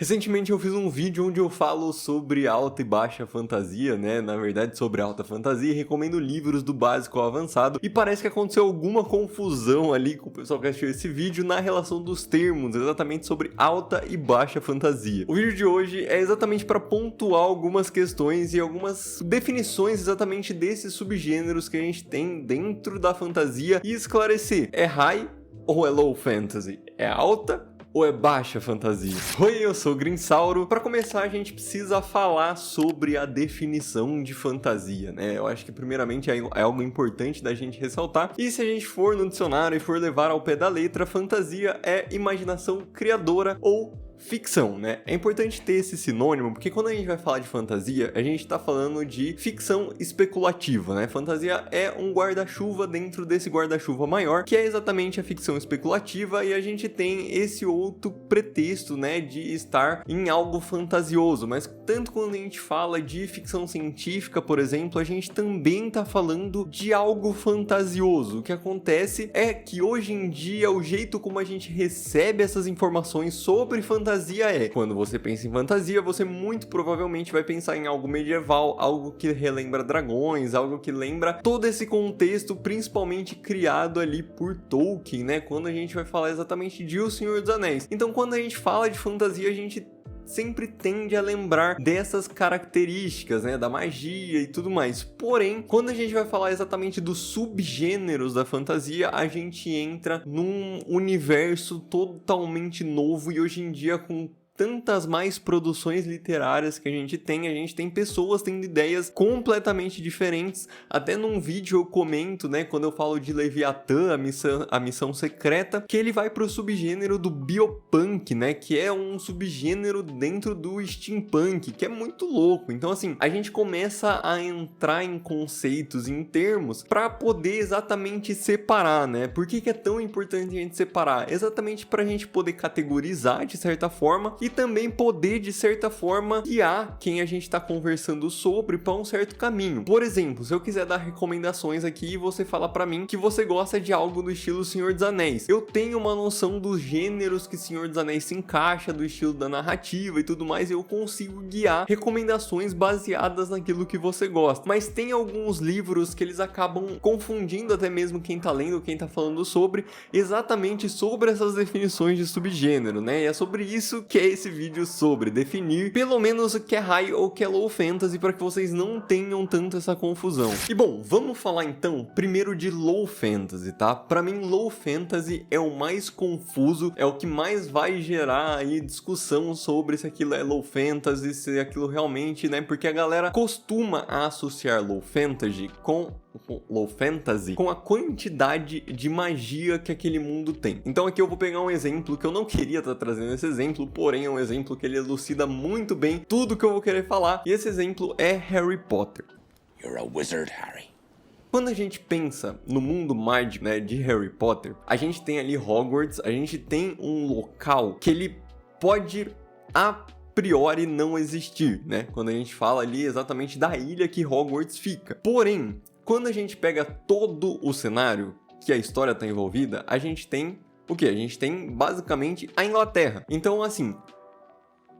Recentemente eu fiz um vídeo onde eu falo sobre alta e baixa fantasia, né? Na verdade, sobre alta fantasia, e recomendo livros do básico ao avançado. E parece que aconteceu alguma confusão ali com o pessoal que assistiu esse vídeo na relação dos termos, exatamente sobre alta e baixa fantasia. O vídeo de hoje é exatamente para pontuar algumas questões e algumas definições exatamente desses subgêneros que a gente tem dentro da fantasia e esclarecer: é high ou é low fantasy? É alta ou é baixa fantasia? Oi, eu sou o Grinsauro. Para começar, a gente precisa falar sobre a definição de fantasia, né? Eu acho que primeiramente é algo importante da gente ressaltar. E se a gente for no dicionário e for levar ao pé da letra, fantasia é imaginação criadora ou ficção, né? É importante ter esse sinônimo, porque quando a gente vai falar de fantasia, a gente tá falando de ficção especulativa, né? Fantasia é um guarda-chuva dentro desse guarda-chuva maior, que é exatamente a ficção especulativa, e a gente tem esse outro pretexto, né, de estar em algo fantasioso. Mas tanto quando a gente fala de ficção científica, por exemplo, a gente também tá falando de algo fantasioso. O que acontece é que hoje em dia o jeito como a gente recebe essas informações sobre fantasia é: quando você pensa em fantasia, você muito provavelmente vai pensar em algo medieval, algo que relembra dragões, algo que lembra todo esse contexto, principalmente criado ali por Tolkien, né? Quando a gente vai falar exatamente de O Senhor dos Anéis. Então, quando a gente fala de fantasia, a gente sempre tende a lembrar dessas características, né, da magia e tudo mais. Porém, quando a gente vai falar exatamente dos subgêneros da fantasia, a gente entra num universo totalmente novo e hoje em dia com tantas mais produções literárias que a gente tem pessoas tendo ideias completamente diferentes. Até num vídeo eu comento, né, quando eu falo de Leviatã, a missão secreta, que ele vai pro subgênero do biopunk, né, que é um subgênero dentro do steampunk, que é muito louco. Então, assim, a gente começa a entrar em conceitos, em termos, para poder exatamente separar, né? Por que é tão importante a gente separar? Exatamente pra gente poder categorizar de certa forma e também poder, de certa forma, guiar quem a gente está conversando sobre para um certo caminho. Por exemplo, se eu quiser dar recomendações aqui e você fala para mim que você gosta de algo do estilo Senhor dos Anéis, eu tenho uma noção dos gêneros que Senhor dos Anéis se encaixa, do estilo da narrativa e tudo mais, e eu consigo guiar recomendações baseadas naquilo que você gosta. Mas tem alguns livros que eles acabam confundindo até mesmo quem tá lendo, quem tá falando sobre, exatamente sobre essas definições de subgênero, né? E é sobre isso que é esse vídeo, sobre definir pelo menos o que é high ou o que é low fantasy, para que vocês não tenham tanto essa confusão. E bom, vamos falar então primeiro de low fantasy, tá? Para mim, low fantasy é o mais confuso, é o que mais vai gerar aí discussão sobre se aquilo é low fantasy, se aquilo realmente, né? Porque a galera costuma associar low fantasy com a quantidade de magia que aquele mundo tem. Então aqui eu vou pegar um exemplo que eu não queria estar trazendo esse exemplo, porém é um exemplo que ele elucida muito bem tudo que eu vou querer falar, e esse exemplo é Harry Potter. You're a wizard, Harry. Quando a gente pensa no mundo mágico, né, de Harry Potter, a gente tem ali Hogwarts, a gente tem um local que ele pode a priori não existir, né? Quando a gente fala ali exatamente da ilha que Hogwarts fica. Porém, quando a gente pega todo o cenário que a história está envolvida, a gente tem o quê? A gente tem basicamente a Inglaterra. Então, assim,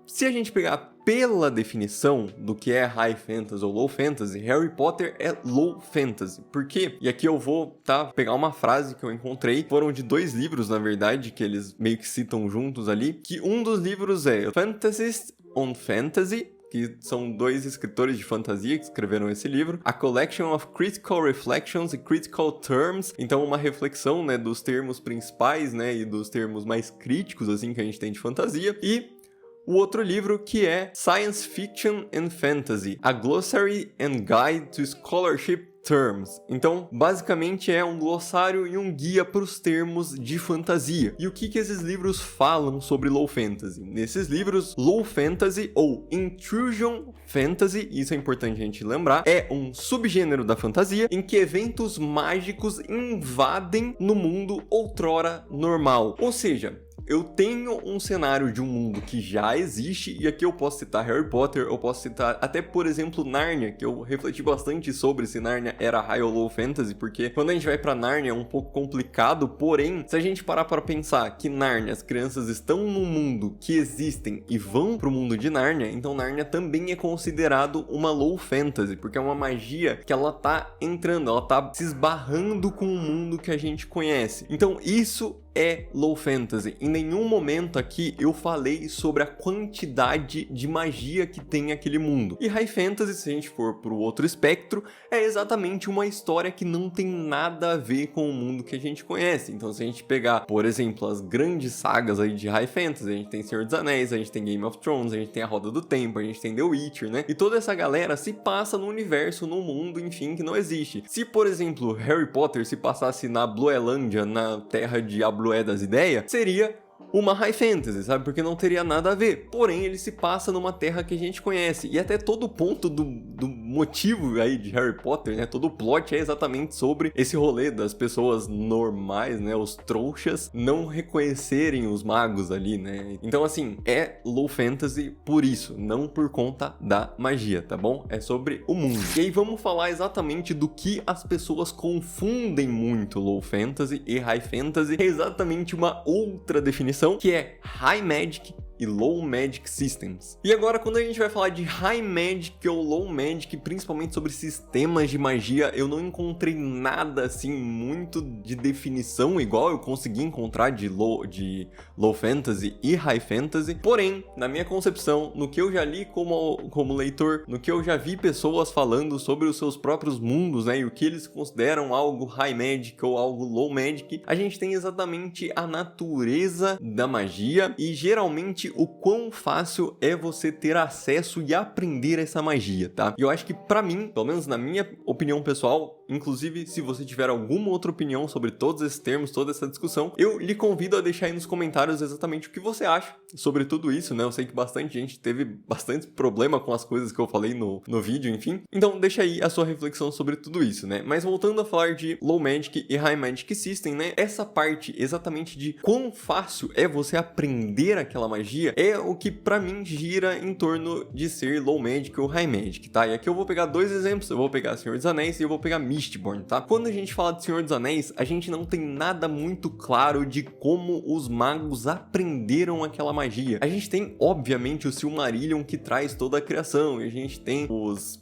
se a gente pegar pela definição do que é high fantasy ou low fantasy, Harry Potter é low fantasy. Por quê? E aqui eu vou pegar uma frase que eu encontrei, foram de 2 livros, na verdade, que eles meio que citam juntos ali, que um dos livros é Fantasists on Fantasy, que são 2 escritores de fantasia que escreveram esse livro, A Collection of Critical Reflections and Critical Terms, então uma reflexão, né, dos termos principais, né, e dos termos mais críticos, assim, que a gente tem de fantasia, e o outro livro que é Science Fiction and Fantasy, A Glossary and Guide to Scholarship Terms. Então, basicamente é um glossário e um guia para os termos de fantasia. E o que esses livros falam sobre low fantasy? Nesses livros, low fantasy ou intrusion fantasy, isso é importante a gente lembrar, é um subgênero da fantasia em que eventos mágicos invadem no mundo outrora normal. Ou seja, eu tenho um cenário de um mundo que já existe, e aqui eu posso citar Harry Potter, eu posso citar até, por exemplo, Nárnia, que eu refleti bastante sobre se Nárnia era High ou Low Fantasy, porque quando a gente vai pra Nárnia é um pouco complicado, porém, se a gente parar para pensar que Nárnia, as crianças estão num mundo que existem e vão pro mundo de Nárnia, então Nárnia também é considerado uma Low Fantasy, porque é uma magia que ela tá entrando, ela tá se esbarrando com o mundo que a gente conhece. Então isso é Low Fantasy. Em nenhum momento aqui eu falei sobre a quantidade de magia que tem aquele mundo. E High Fantasy, se a gente for pro outro espectro, é exatamente uma história que não tem nada a ver com o mundo que a gente conhece. Então se a gente pegar, por exemplo, as grandes sagas aí de High Fantasy, a gente tem Senhor dos Anéis, a gente tem Game of Thrones, a gente tem a Roda do Tempo, a gente tem The Witcher, né? E toda essa galera se passa no universo, no mundo, enfim, que não existe. Se, por exemplo, Harry Potter se passasse na Bluelândia, na terra de Ablué das ideias, seria uma High Fantasy, sabe? Porque não teria nada a ver. Porém, ele se passa numa terra que a gente conhece. E até todo o ponto do motivo aí de Harry Potter, né? Todo o plot é exatamente sobre esse rolê das pessoas normais, né? Os trouxas não reconhecerem os magos ali, né? Então, assim, é Low Fantasy por isso, não por conta da magia, tá bom? É sobre o mundo. E aí vamos falar exatamente do que as pessoas confundem muito Low Fantasy e High Fantasy. É exatamente uma outra definição, que é High Magic e Low Magic Systems. E agora, quando a gente vai falar de High Magic ou Low Magic, principalmente sobre sistemas de magia, eu não encontrei nada assim muito de definição igual eu consegui encontrar de Low Fantasy e High Fantasy. Porém, na minha concepção, no que eu já li como leitor, no que eu já vi pessoas falando sobre os seus próprios mundos, né, e o que eles consideram algo High Magic ou algo Low Magic, a gente tem exatamente a natureza da magia e geralmente o quão fácil é você ter acesso e aprender essa magia, tá? E eu acho que pra mim, pelo menos na minha opinião pessoal, inclusive se você tiver alguma outra opinião sobre todos esses termos, toda essa discussão, eu lhe convido a deixar aí nos comentários exatamente o que você acha sobre tudo isso, né? Eu sei que bastante gente teve bastante problema com as coisas que eu falei no vídeo, enfim. Então deixa aí a sua reflexão sobre tudo isso, né? Mas voltando a falar de Low Magic e High Magic System, né? Essa parte exatamente de quão fácil é você aprender aquela magia é o que pra mim gira em torno de ser Low Magic ou High Magic, tá? E aqui eu vou pegar dois exemplos, eu vou pegar Senhor dos Anéis e eu vou pegar Mistborn, tá? Quando a gente fala de Senhor dos Anéis, a gente não tem nada muito claro de como os magos aprenderam aquela magia. A gente tem, obviamente, o Silmarillion que traz toda a criação, e a gente tem os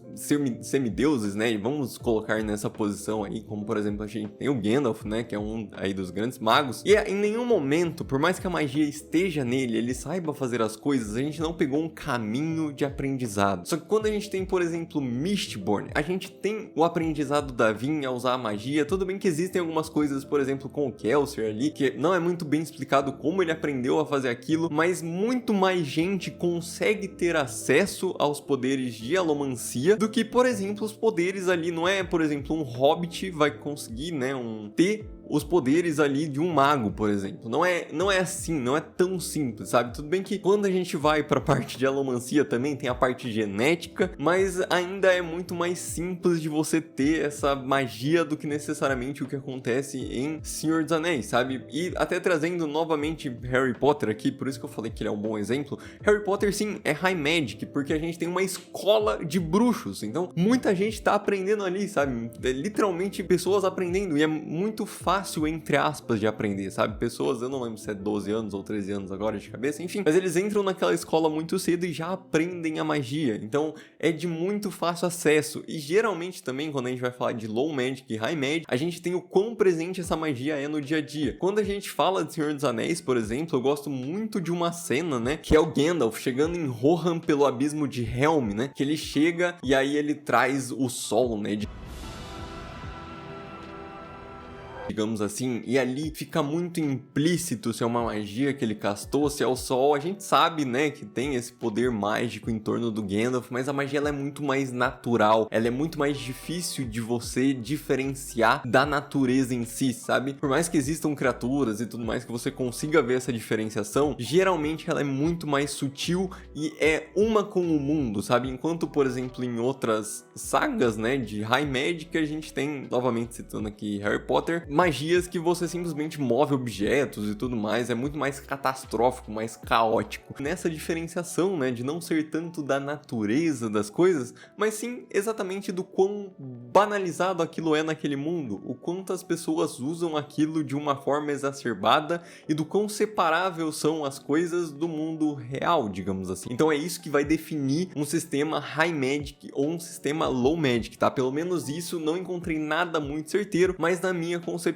semideuses, né? E vamos colocar nessa posição aí, como por exemplo, a gente tem o Gandalf, né? Que é um aí dos grandes magos. E em nenhum momento, por mais que a magia esteja nele, ele saiba fazer as coisas, a gente não pegou um caminho de aprendizado. Só que quando a gente tem, por exemplo, Mistborn, a gente tem o aprendizado da Vin a usar a magia. Tudo bem que existem algumas coisas, por exemplo, com o Kelsier ali, que não é muito bem explicado como ele aprendeu a fazer aquilo, mas muito mais gente consegue ter acesso aos poderes de alomancia do que, por exemplo, os poderes ali. Não é, por exemplo, um hobbit vai conseguir, né, ter os poderes ali de um mago, por exemplo. Não é assim, não é tão simples, sabe? Tudo bem que quando a gente vai pra parte de alomancia também tem a parte genética, mas ainda é muito mais simples de você ter essa magia do que necessariamente o que acontece em Senhor dos Anéis, sabe? E até trazendo novamente Harry Potter aqui, por isso que eu falei que ele é um bom exemplo, Harry Potter sim é High Magic, porque a gente tem uma escola de bruxos, então muita gente tá aprendendo ali, sabe? É literalmente pessoas aprendendo, e é muito fácil, entre aspas, de aprender, sabe? Pessoas, eu não lembro se é 12 anos ou 13 anos agora de cabeça, enfim, mas eles entram naquela escola muito cedo e já aprendem a magia, então é de muito fácil acesso. E geralmente também, quando a gente vai falar de Low Magic e High Magic, a gente tem o quão presente essa magia é no dia a dia. Quando a gente fala de Senhor dos Anéis, por exemplo, eu gosto muito de uma cena, né, que é o Gandalf chegando em Rohan pelo abismo de Helm, né, que ele chega e aí ele traz o sol, né, digamos assim, e ali fica muito implícito se é uma magia que ele castou, se é o sol. A gente sabe, né, que tem esse poder mágico em torno do Gandalf, mas a magia ela é muito mais natural, ela é muito mais difícil de você diferenciar da natureza em si, sabe? Por mais que existam criaturas e tudo mais que você consiga ver essa diferenciação, geralmente ela é muito mais sutil e é uma com o mundo, sabe? Enquanto, por exemplo, em outras sagas, né, de High Magic, a gente tem, novamente citando aqui Harry Potter, magias que você simplesmente move objetos e tudo mais, é muito mais catastrófico, mais caótico. Nessa diferenciação, né, de não ser tanto da natureza das coisas, mas sim exatamente do quão banalizado aquilo é naquele mundo, o quanto as pessoas usam aquilo de uma forma exacerbada e do quão separável são as coisas do mundo real, digamos assim. Então é isso que vai definir um sistema High Magic ou um sistema Low Magic, tá? Pelo menos isso, não encontrei nada muito certeiro, mas na minha concepção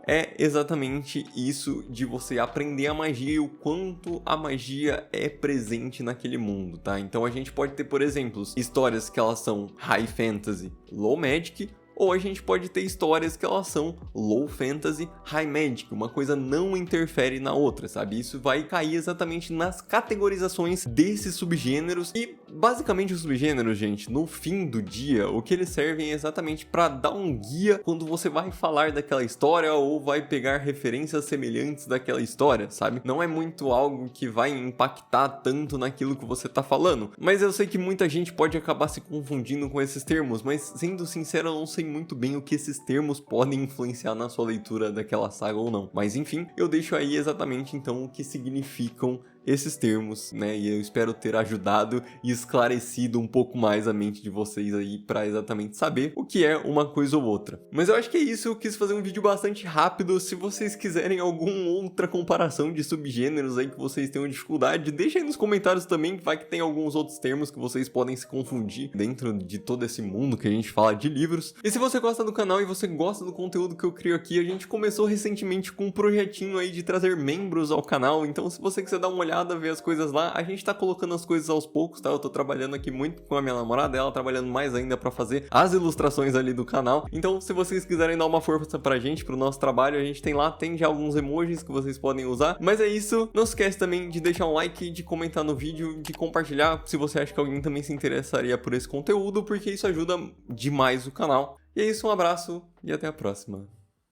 é exatamente isso de você aprender a magia e o quanto a magia é presente naquele mundo, tá? Então a gente pode ter, por exemplo, histórias que elas são High Fantasy, Low Magic, ou a gente pode ter histórias que elas são Low Fantasy, High Magic, uma coisa não interfere na outra, sabe? Isso vai cair exatamente nas categorizações desses subgêneros e basicamente os subgêneros, gente, no fim do dia, o que eles servem é exatamente para dar um guia quando você vai falar daquela história ou vai pegar referências semelhantes daquela história, sabe? Não é muito algo que vai impactar tanto naquilo que você tá falando, mas eu sei que muita gente pode acabar se confundindo com esses termos, mas sendo sincero, eu não sei muito bem o que esses termos podem influenciar na sua leitura daquela saga ou não. Mas enfim, eu deixo aí exatamente então o que significam esses termos, né? E eu espero ter ajudado e esclarecido um pouco mais a mente de vocês aí para exatamente saber o que é uma coisa ou outra. Mas eu acho que é isso, eu quis fazer um vídeo bastante rápido. Se vocês quiserem alguma outra comparação de subgêneros aí que vocês tenham dificuldade, deixa aí nos comentários também, vai que tem alguns outros termos que vocês podem se confundir dentro de todo esse mundo que a gente fala de livros. E se você gosta do canal e você gosta do conteúdo que eu crio aqui, a gente começou recentemente com um projetinho aí de trazer membros ao canal, então se você quiser dar uma olhada, ver as coisas lá, a gente tá colocando as coisas aos poucos, tá? Eu tô trabalhando aqui muito com a minha namorada, ela trabalhando mais ainda pra fazer as ilustrações ali do canal, então se vocês quiserem dar uma força pra gente, pro nosso trabalho, a gente tem lá, tem já alguns emojis que vocês podem usar, mas é isso, não se esquece também de deixar um like, de comentar no vídeo, de compartilhar, se você acha que alguém também se interessaria por esse conteúdo, porque isso ajuda demais o canal. E é isso, um abraço e até a próxima.